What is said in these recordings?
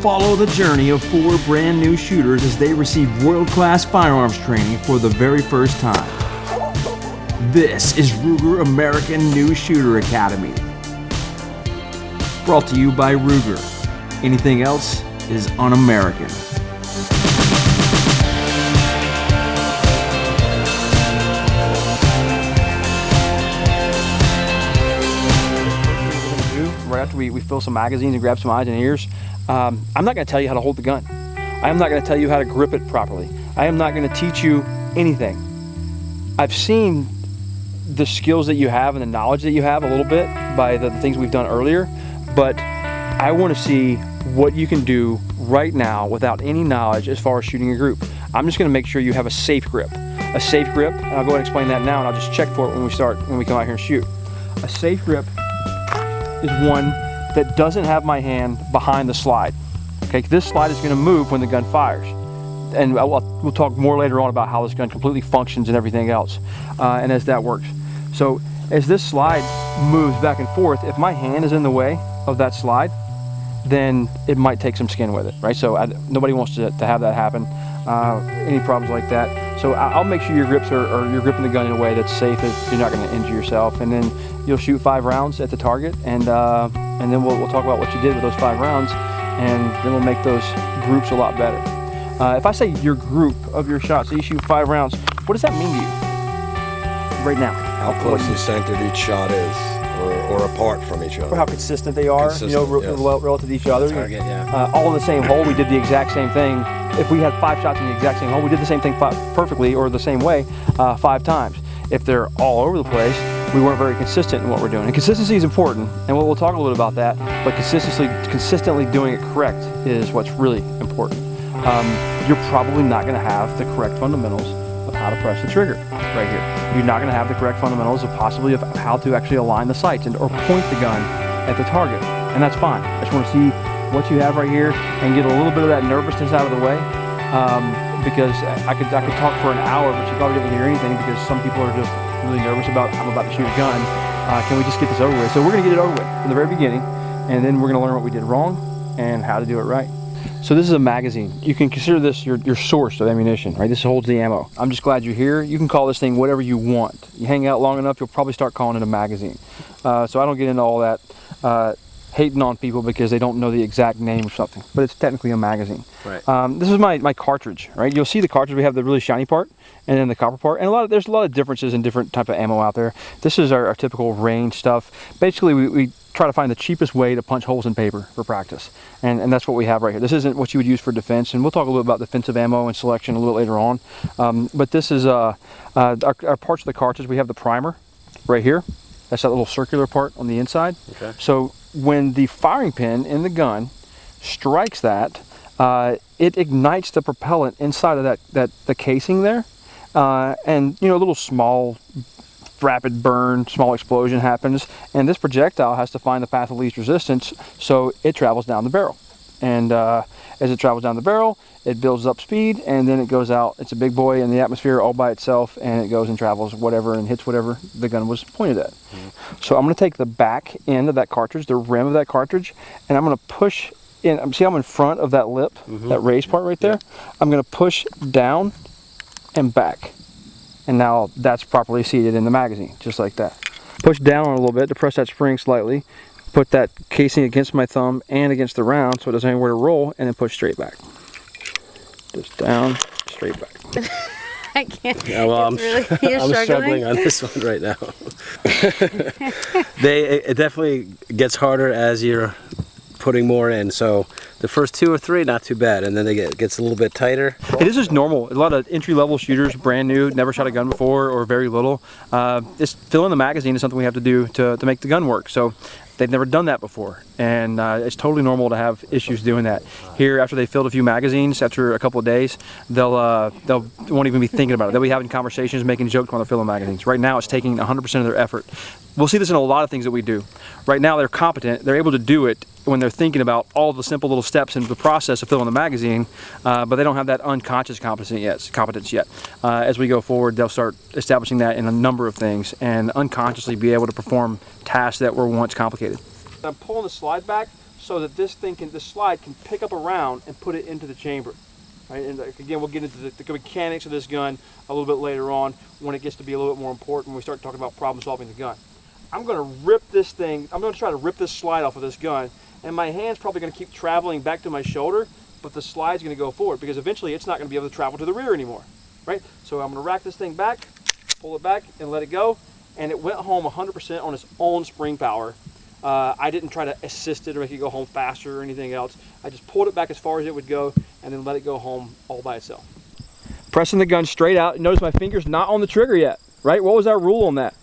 follow the journey of 4 brand new shooters as they receive world-class firearms training for the very first time. This is Ruger American New Shooter Academy. Brought to you by Ruger. Anything else is un-American. Right after we fill some magazines and grab some eyes and ears, I'm not going to tell you how to hold the gun. I am not going to tell you how to grip it properly. I am not going to teach you anything. I've seen the skills that you have and the knowledge that you have a little bit by the things we've done earlier, but I want to see what you can do right now without any knowledge as far as shooting a group. I'm just going to make sure you have a safe grip. A safe grip, and I'll go ahead and explain that now, and I'll just check for it when we come out here and shoot. A safe grip is one that doesn't have my hand behind the slide. Okay, this slide is going to move when the gun fires, and we'll talk more later on about how this gun completely functions and everything else, and as that works. So as this slide moves back and forth, if my hand is in the way of that slide, then it might take some skin with it, right? So nobody wants to have that happen, any problems like that. So I'll make sure your grips or you're gripping the gun in a way that's safe, that you're not going to injure yourself, and then you'll shoot 5 rounds at the target, and then we'll talk about what you did with those 5 rounds, and then we'll make those groups a lot better. If I say your group of your shots, so you shoot 5 rounds, what does that mean to you right now? How closely centered each shot is, or apart from each other. Or how consistent they are, Consistent, you know, yes. relative to each other. Target, yeah. All in the same hole, we did the exact same thing. If we had 5 shots in the exact same hole, we did the same thing perfectly, or the same way, 5 times. If they're all over the place, we weren't very consistent in what we're doing. And consistency is important, and we'll talk a little bit about that, but consistently doing it correct is what's really important. You're probably not gonna have the correct fundamentals of how to press the trigger right here. You're not gonna have the correct fundamentals of possibly of how to actually align the sights or point the gun at the target, and that's fine. I just wanna see what you have right here and get a little bit of that nervousness out of the way, because I could talk for an hour, but you probably didn't hear anything because some people are just really nervous about, I'm about to shoot a gun. Can we just get this over with? So we're gonna get it over with from the very beginning, and then we're gonna learn what we did wrong and how to do it right. So this is a magazine. You can consider this your source of ammunition, right? This holds the ammo. I'm just glad you're here. You can call this thing whatever you want. You hang out long enough, you'll probably start calling it a magazine. So I don't get into all that hating on people because they don't know the exact name of something, but it's technically a magazine. Right. This is my cartridge, right? You'll see the cartridge, we have the really shiny part and then the copper part, and there's a lot of differences in different type of ammo out there. This is our typical range stuff. Basically, we try to find the cheapest way to punch holes in paper for practice, and that's what we have right here. This isn't what you would use for defense, and we'll talk a little bit about defensive ammo and selection a little bit later on, but this is our parts of the cartridge. We have the primer right here. That's that little circular part on the inside. Okay. So when the firing pin in the gun strikes that, it ignites the propellant inside of the casing there, and you know, a little small rapid burn, small explosion happens, and this projectile has to find the path of least resistance, so it travels down the barrel. And as it travels down the barrel, it builds up speed, and then it goes out. It's a big boy in the atmosphere all by itself, and it goes and travels whatever and hits whatever the gun was pointed at. So I'm going to take the back end of that cartridge, the rim of that cartridge, and I'm going to push in. See how I'm in front of that lip, that raised part right there? Yeah. I'm going to push down and back. And now that's properly seated in the magazine, just like that. Push down a little bit to press that spring slightly, put that casing against my thumb and against the round so it doesn't have anywhere to roll, and then push straight back. Just down, straight back. I can't. Yeah, well, I'm struggling on this one right now. It definitely gets harder as you're putting more in, so the first 2 or 3 not too bad, and then it gets a little bit tighter. This is normal. A lot of entry-level shooters, brand new, never shot a gun before or very little, this filling the magazine is something we have to do to make the gun work. So they've never done that before, and it's totally normal to have issues doing that. Here, after they filled a few magazines, after a couple of days, they won't even be thinking about it. They'll be having conversations, making jokes while they're filling magazines. Right now, it's taking 100% of their effort. We'll see this in a lot of things that we do. Right now, they're competent. They're able to do it when they're thinking about all the simple little steps in the process of filling the magazine, but they don't have that unconscious competence yet. As we go forward, they'll start establishing that in a number of things and unconsciously be able to perform tasks that were once complicated. I'm pulling the slide back so that this slide can pick up a round and put it into the chamber. Right? And again, we'll get into the mechanics of this gun a little bit later on when it gets to be a little bit more important when we start talking about problem solving the gun. I'm going to rip this thing, I'm going to try to rip this slide off of this gun, and my hand's probably going to keep traveling back to my shoulder, but the slide's going to go forward because eventually it's not going to be able to travel to the rear anymore. Right? So I'm going to rack this thing back, pull it back, and let it go, and it went home 100% on its own spring power. I didn't try to assist it or make it go home faster or anything else. I just pulled it back as far as it would go and then let it go home all by itself. Pressing the gun straight out. Notice my finger's not on the trigger yet, right? What was our rule on that?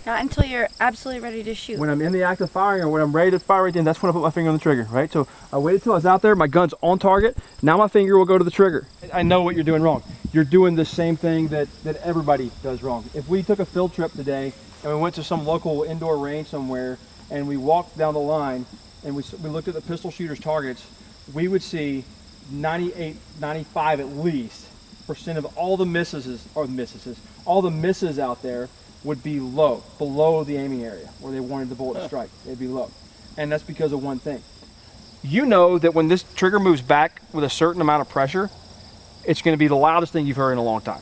Not until you're absolutely ready to shoot. When I'm in the act of firing or when I'm ready to fire right then, that's when I put my finger on the trigger, right? So I waited till I was out there, my gun's on target, now my finger will go to the trigger. I know what you're doing wrong. You're doing the same thing that everybody does wrong. If we took a field trip today and we went to some local indoor range somewhere and we walked down the line and we looked at the pistol shooters' targets, we would see 98, 95 at least % of all the all the misses out there would be low, below the aiming area where they wanted the bullet to strike. They'd be low. And that's because of one thing. You know that when this trigger moves back with a certain amount of pressure, it's going to be the loudest thing you've heard in a long time.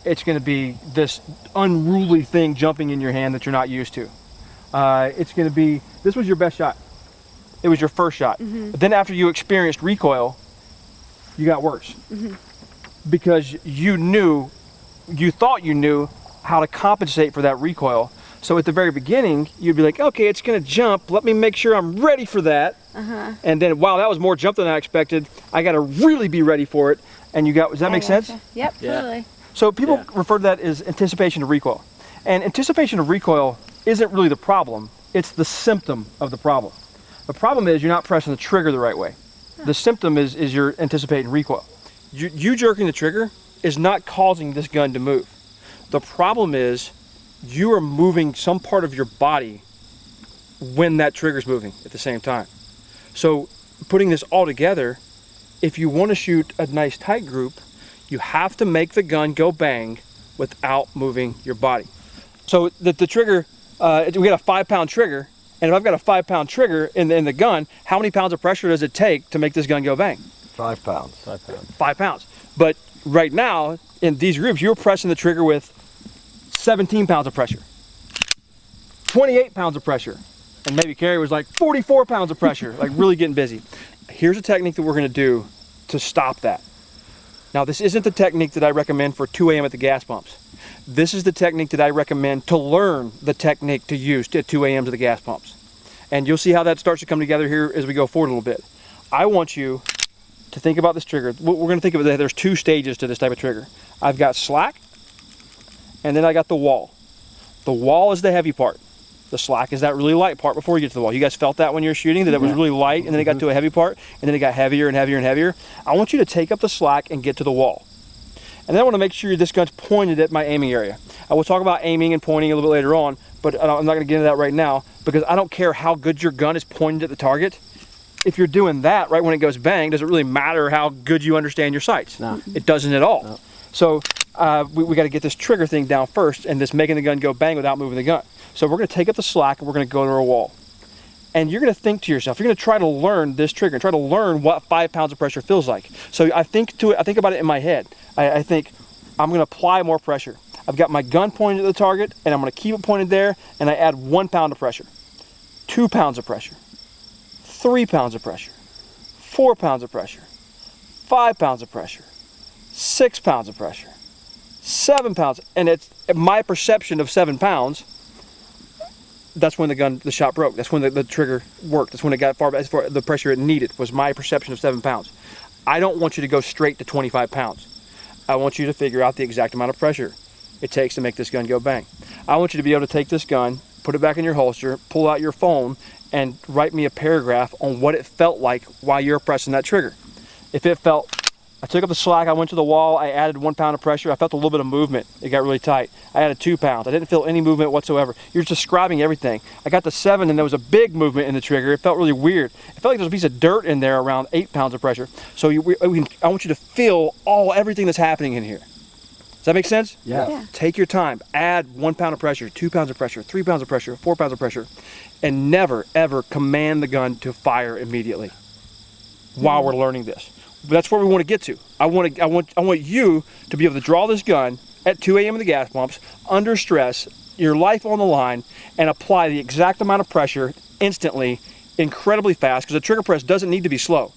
It's going to be this unruly thing jumping in your hand that you're not used to. It's going to be, this was your best shot. It was your first shot. But then after you experienced recoil, you got worse. Because you thought you knew how to compensate for that recoil. So at the very beginning, you'd be like, okay, it's gonna jump. Let me make sure I'm ready for that. And then, wow, that was more jump than I expected. I gotta really be ready for it. And does that make sense? Yep, totally. So people refer to that as anticipation of recoil. And anticipation of recoil isn't really the problem. It's the symptom of the problem. The problem is you're not pressing the trigger the right way. The symptom is you're anticipating recoil. You jerking the trigger is not causing this gun to move. The problem is you are moving some part of your body when that trigger's moving at the same time. So putting this all together, if you want to shoot a nice tight group, you have to make the gun go bang without moving your body. So the trigger, we got a 5-pound trigger, and if I've got a 5-pound trigger in the gun, how many pounds of pressure does it take to make this gun go bang? 5 pounds. 5 pounds. 5 pounds. But right now, in these groups, you're pressing the trigger with 17 pounds of pressure, 28 pounds of pressure, and maybe Carrie was like 44 pounds of pressure, like really getting busy. Here's a technique that we're going to do to stop that. Now, this isn't the technique that I recommend for 2 a.m. at the gas pumps. This is the technique that I recommend to learn the technique to use at 2 a.m. to the gas pumps. And you'll see how that starts to come together here as we go forward a little bit. I want you to think about this trigger. We're going to think of it that there's 2 stages to this type of trigger. I've got slack, and then I got the wall. The wall is the heavy part. The slack is that really light part before you get to the wall. You guys felt that when you were shooting, that it was really light, and then it got to a heavy part, and then it got heavier and heavier and heavier. I want you to take up the slack and get to the wall. And then I want to make sure this gun's pointed at my aiming area. I will talk about aiming and pointing a little bit later on, but I'm not going to get into that right now, because I don't care how good your gun is pointed at the target. If you're doing that right when it goes bang, does it really matter how good you understand your sights? No. It doesn't at all. No. So we got to get this trigger thing down first, and this making the gun go bang without moving the gun. So we're going to take up the slack and we're going to go to our wall. And you're going to think to yourself, you're going to try to learn this trigger and try to learn what 5 pounds of pressure feels like. So I think about it in my head. I think I'm going to apply more pressure. I've got my gun pointed at the target, and I'm going to keep it pointed there, and I add 1 pound of pressure, 2 pounds of pressure, 3 pounds of pressure, 4 pounds of pressure, 5 pounds of pressure, 6 pounds of pressure, 7 pounds, and it's my perception of 7 pounds. That's when the shot broke. That's when the trigger worked. That's when it got far the pressure it needed, was my perception of 7 pounds. I don't want you to go straight to 25 pounds. I want you to figure out the exact amount of pressure it takes to make this gun go bang. I want you to be able to take this gun, put it back in your holster, pull out your phone, and write me a paragraph on what it felt like while you're pressing that trigger. If it felt, I took up the slack, I went to the wall, I added 1 pound of pressure, I felt a little bit of movement, it got really tight. I added 2 pounds, I didn't feel any movement whatsoever. You're describing everything. I got to 7 and there was a big movement in the trigger. It felt really weird. It felt like there was a piece of dirt in there around 8 pounds of pressure. So I want you to feel everything that's happening in here. Does that make sense? Yeah. Take your time. Add 1 pound of pressure, 2 pounds of pressure, 3 pounds of pressure, 4 pounds of pressure, and never ever command the gun to fire immediately while we're learning this. But that's where we want to get to. I want you to be able to draw this gun at 2 a.m. in the gas pumps, under stress, your life on the line, and apply the exact amount of pressure instantly, incredibly fast, because a trigger press doesn't need to be slow.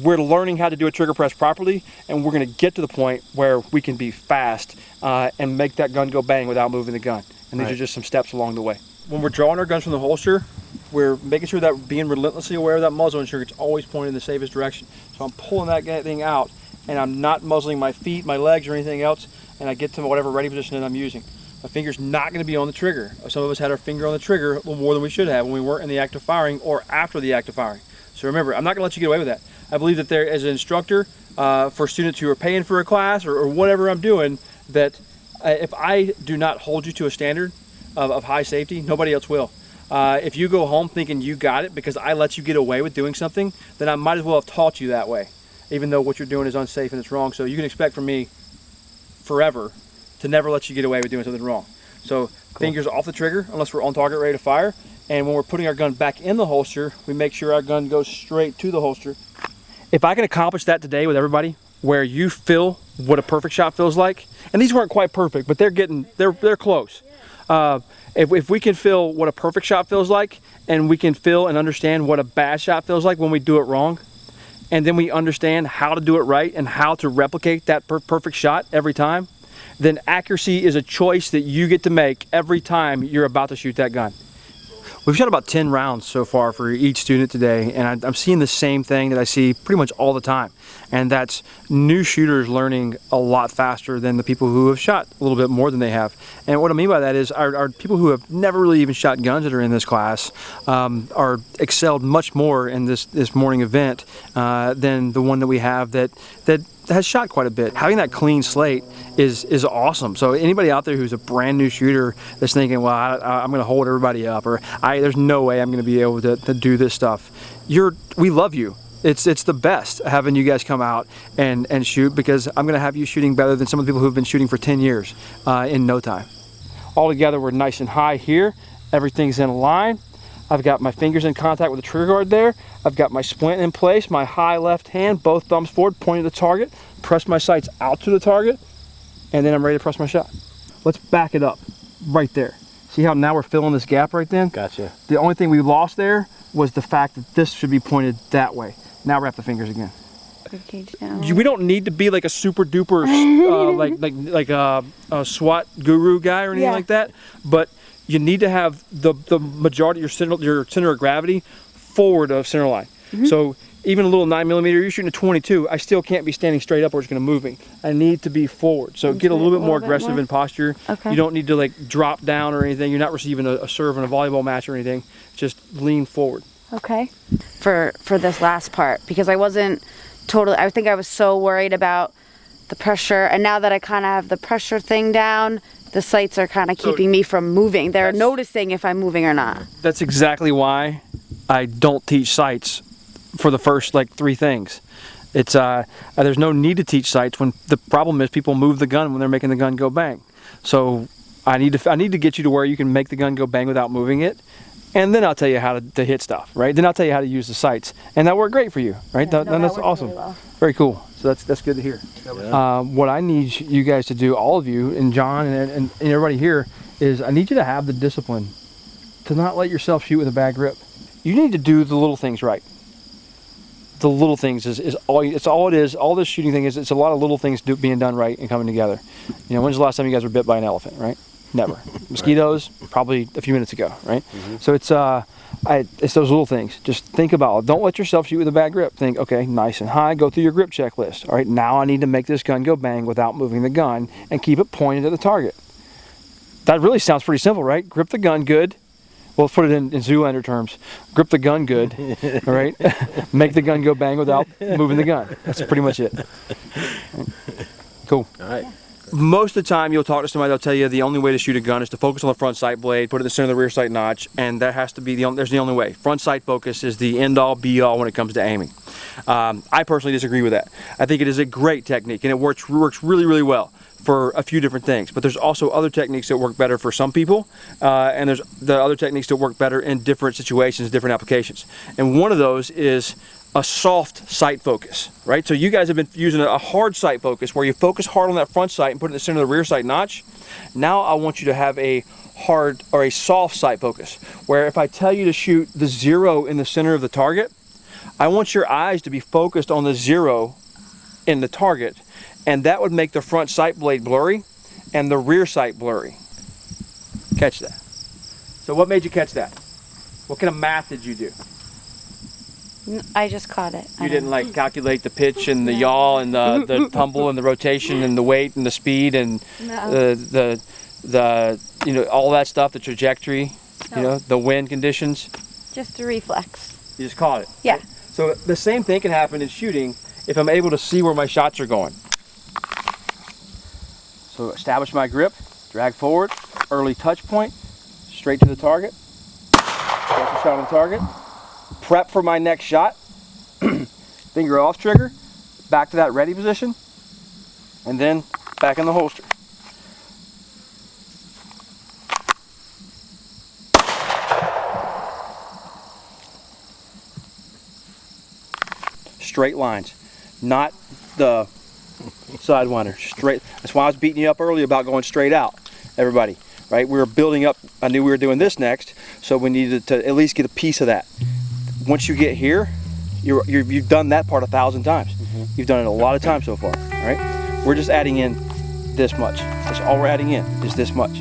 We're learning how to do a trigger press properly, and we're going to get to the point where we can be fast and make that gun go bang without moving the gun. And these are just some steps along the way. When we're drawing our guns from the holster, we're making sure that we're being relentlessly aware of that muzzle and sure it's always pointed in the safest direction. So I'm pulling that thing out, and I'm not muzzling my feet, my legs, or anything else, and I get to whatever ready position that I'm using. My finger's not going to be on the trigger. Some of us had our finger on the trigger a little more than we should have when we weren't in the act of firing or after the act of firing. So remember, I'm not going to let you get away with that. I believe that there, as an instructor, for students who are paying for a class or whatever I'm doing, that if I do not hold you to a standard of high safety, nobody else will. If you go home thinking you got it because I let you get away with doing something, then I might as well have taught you that way, even though what you're doing is unsafe and it's wrong. So you can expect from me forever to never let you get away with doing something wrong. So fingers off the trigger unless we're on target ready to fire. And when we're putting our gun back in the holster, we make sure our gun goes straight to the holster. If I can accomplish that today with everybody, where you feel what a perfect shot feels like, and these weren't quite perfect, but they're close. If we can feel what a perfect shot feels like, and we can feel and understand what a bad shot feels like when we do it wrong, and then we understand how to do it right and how to replicate that perfect shot every time, then accuracy is a choice that you get to make every time you're about to shoot that gun. We've shot about 10 rounds so far for each student today, and I'm seeing the same thing that I see pretty much all the time, and that's new shooters learning a lot faster than the people who have shot a little bit more than they have. And what I mean by that is our people who have never really even shot guns that are in this class are excelled much more in this morning event than the one that we have that has shot quite a bit. Having that clean slate is awesome. So anybody out there who's a brand new shooter that's thinking, well, I'm going to hold everybody up, or there's no way I'm going to be able to do this stuff. We love you. It's the best having you guys come out and shoot, because I'm going to have you shooting better than some of the people who have been shooting for 10 years in no time. All together, we're nice and high here. Everything's in line. I've got my fingers in contact with the trigger guard there. I've got my splint in place, my high left hand, both thumbs forward, pointing at the target. Press my sights out to the target, and then I'm ready to press my shot. Let's back it up right there. See how now we're filling this gap right then? Gotcha. The only thing we lost there was the fact that this should be pointed that way. Now wrap the fingers again. We don't need to be like a super duper like a SWAT guru guy or anything like that, but you need to have the majority of your center of gravity forward of center line. So even a little 9mm, you're shooting a 22, I still can't be standing straight up or it's going to move me. I need to be forward. So get a little bit more aggressive in posture. Okay. You don't need to like drop down or anything. You're not receiving a serve in a volleyball match or anything. Just lean forward. Okay. For this last part, because I think I was so worried about the pressure, and now that I kind of have the pressure thing down, the sights are kind of keeping me from moving. They're noticing if I'm moving or not. That's exactly why I don't teach sights for the first like 3 things. It's there's no need to teach sights when the problem is people move the gun when they're making the gun go bang. So I need to get you to where you can make the gun go bang without moving it, and then I'll tell you how to hit stuff, right? Then I'll tell you how to use the sights, and that worked great for you, right? Yeah, that's awesome. Really well. Very cool. So that's good to hear. Yeah. What I need you guys to do, all of you, and John and everybody here, is I need you to have the discipline to not let yourself shoot with a bad grip. You need to do the little things right. The little things is all it is. All this shooting thing is, it's a lot of little things being done right and coming together. You know, when's the last time you guys were bit by an elephant, right? Never. Mosquitoes, probably a few minutes ago, right? So it's those little things. Just think about it. Don't let yourself shoot with a bad grip. Think, okay, nice and high, go through your grip checklist. All right, now I need to make this gun go bang without moving the gun and keep it pointed at the target. That really sounds pretty simple, right? Grip the gun good. Well, let's put it in Zoolander terms. Grip the gun good, all right? Make the gun go bang without moving the gun. That's pretty much it. Cool. All right. Most of the time you'll talk to somebody, they'll tell you the only way to shoot a gun is to focus on the front sight blade, put it in the center of the rear sight notch, and that has to be there's the only way. Front sight focus is the end-all, be-all when it comes to aiming. I personally disagree with that. I think it is a great technique, and it works really, really well. for a few different things, but there's also other techniques that work better for some people, and there's the other techniques that work better in different situations, different applications. And one of those is a soft sight focus, right? So you guys have been using a hard sight focus where you focus hard on that front sight and put it in the center of the rear sight notch. Now I want you to have a hard or a soft sight focus where if I tell you to shoot the 0 in the center of the target, I want your eyes to be focused on the 0 in the target, and that would make the front sight blade blurry and the rear sight blurry. Catch that. So what made you catch that? What kind of math did you do? I just caught it. You didn't like calculate the pitch and the yaw and the tumble and the rotation and the weight and the speed and the you know, all that stuff, the trajectory, you know, the wind conditions. Just a reflex. You just caught it. Yeah. Right? So the same thing can happen in shooting if I'm able to see where my shots are going. So establish my grip, drag forward, early touch point, straight to the target, start the shot on target, prep for my next shot, finger off trigger, back to that ready position, and then back in the holster. Straight lines, not the sidewinder, straight. That's why I was beating you up earlier about going straight out, everybody, right? We were building up, I knew we were doing this next, so we needed to at least get a piece of that. Once you get here, you've done that part 1,000 times. You've done it a lot of times so far, right? We're just adding in this much. That's all we're adding in, is this much.